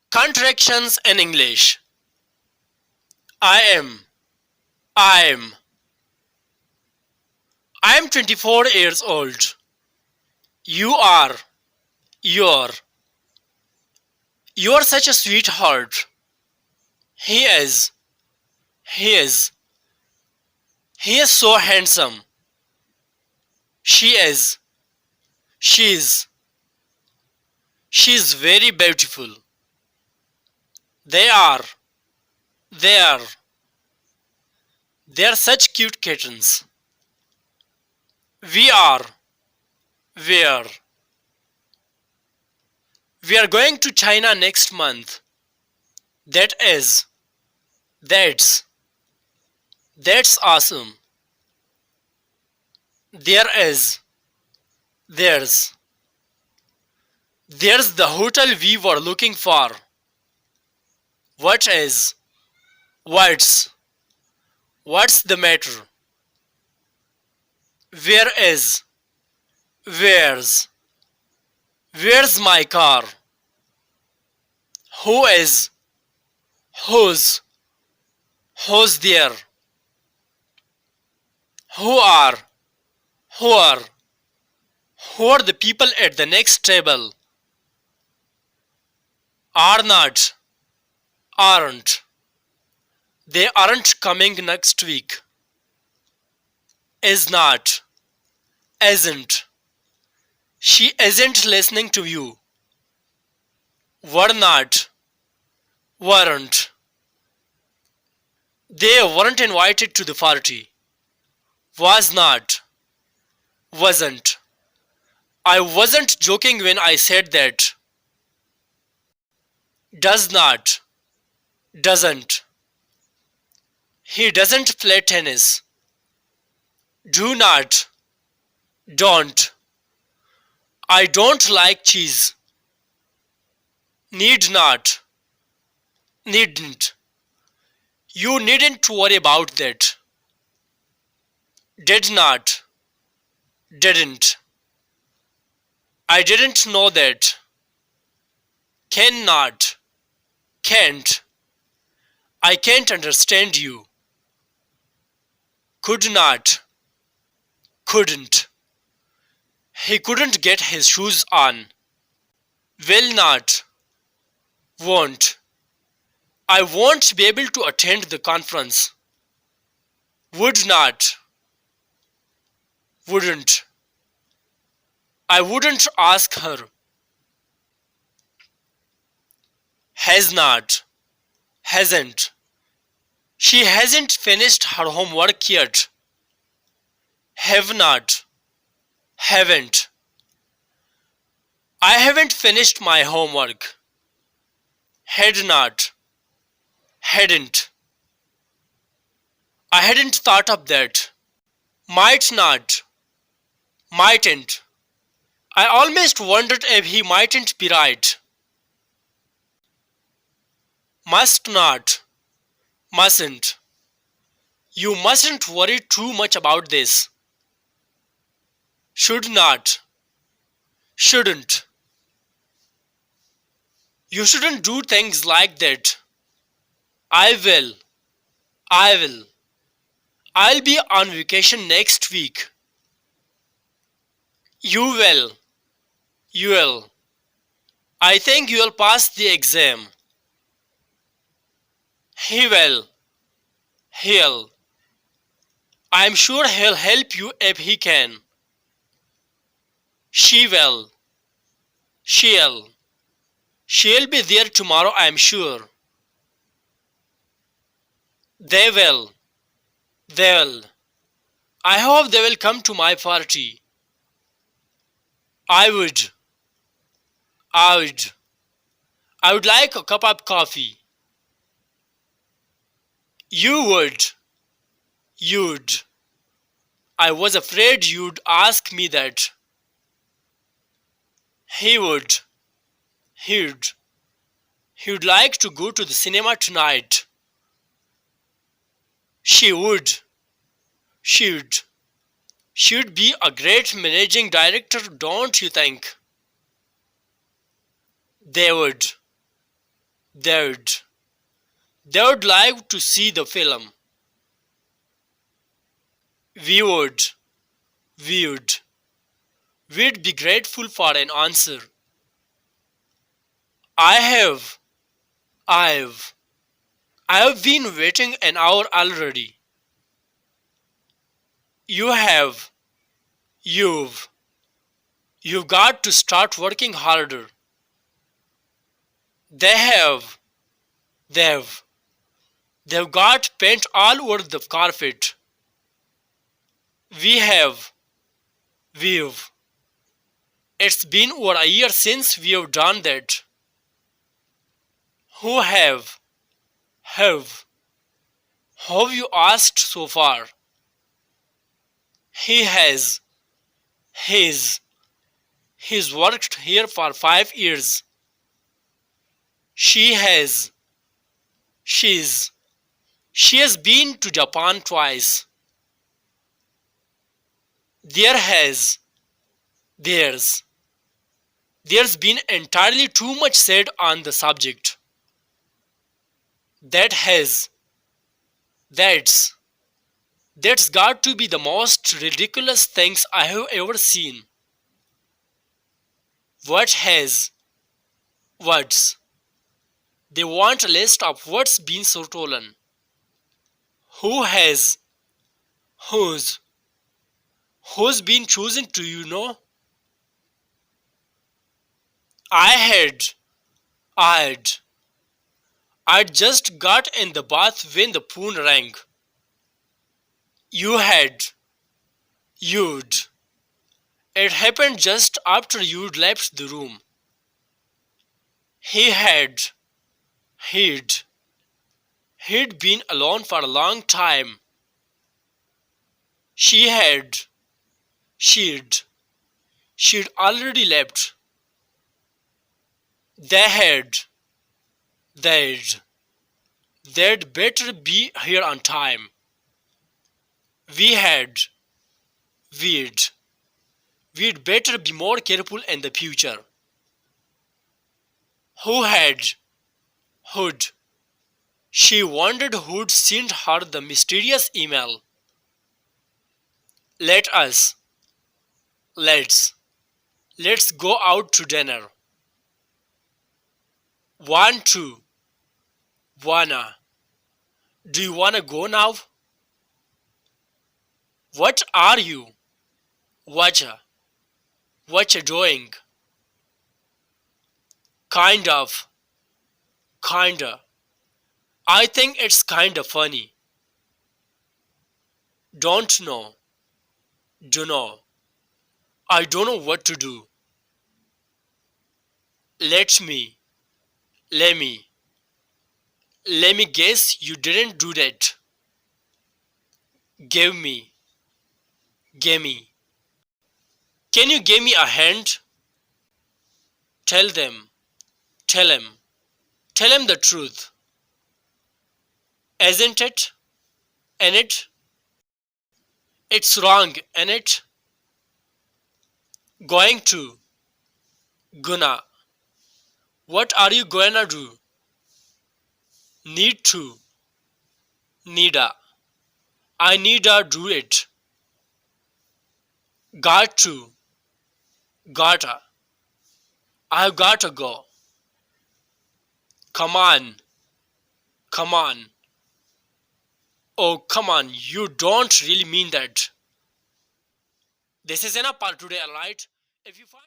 Contractions in English. I am. I am. I am 24 years old. You are. You're. You're such a sweetheart. He is. He is. He is so handsome. She is. She is. She is very beautiful. They are. They are. They are such cute kittens. We are. We are. We are going to China next month. That is. That's. That's awesome. There is. There's. There's the hotel we were looking for. What is? What's? What's the matter? Where is? Where's? Where's my car? Who is? Who's? Who's there? Who are? Who are? Who are the people at the next table? Are not. Aren't. They aren't coming next week. Is not. Isn't. She isn't listening to you. Were not. Weren't. They weren't invited to the party. Was not. Wasn't. I wasn't joking when I said that. Does not. Doesn't. He doesn't play tennis. Do not. Don't. I don't like cheese. Need not. Needn't. You needn't worry about that. Did not. Didn't. I didn't know that. Cannot. Can't. I can't understand you. Could not. Couldn't. He couldn't get his shoes on. Will not. Won't. I won't be able to attend the conference. Would not. Wouldn't. I wouldn't ask her. Has not. Hasn't. She hasn't finished her homework yet. Have not. Haven't. I haven't finished my homework. Had not. Hadn't. I hadn't thought of that. Might not. Mightn't. I almost wondered if he mightn't be right. Must not. Mustn't. You mustn't worry too much about this. Should not. Shouldn't. You shouldn't do things like that. I will. I will. I'll be on vacation next week. You will. You will. I think you'll pass the exam. He will. He'll. I'm sure he'll help you if he can. She will. She'll. She'll be there tomorrow, I'm sure. They will. They'll. I hope they will come to my party. I would. I would. I would like a cup of coffee. You would. You'd. I was afraid you'd ask me that. He would. He'd. He'd like to go to the cinema tonight. She would. She'd. She'd be a great managing director, don't you think? They would. They would. They would like to see the film. We would. We would. We'd be grateful for an answer. I have. I've. I've been waiting an hour already. You have. You've. You've got to start working harder. They have. They've. They've got paint all over the carpet. We have. We've. It's been over a year since we've done that. Who have? Have. Have you asked so far? He has. His. He's worked here for 5 years. She has. She's. She has been to Japan twice. There has. There's. There's been entirely too much said on the subject. That has. That's. That's got to be the most ridiculous things I have ever seen. What has? What's? They want a list of what's been stolen. Who has? Whose? Who's been chosen to you know? I had. I'd. I'd just got in the bath when the phone rang. You had. You'd. It happened just after you'd left the room. He had. He'd. He'd been alone for a long time. She had. She'd. She'd already left. They had. They'd. They'd better be here on time. We had. We'd. We'd better be more careful in the future. Who had? Who'd? She wondered who'd sent her the mysterious email. Let us. Let's. Let's go out to dinner. Want to. Wanna. Do you wanna go now? What are you? Whatcha? Whatcha doing? Kind of. Kinda. I think it's kinda funny. Don't know. Dunno. I don't know what to do. Let me. Let me. Let me guess you didn't do that. Give me. Gimme. Can you give me a hand? Tell them. Tell him. Tell him the truth. Isn't it? Ain't it? It's wrong, ain't it? Going to. Gonna. What are you gonna do? Need to. Needa. I needa do it. Got to. Gotta. I've gotta go. Come on. Come on. Oh, come on. You don't really mean that. This is enough for today, alright? If you find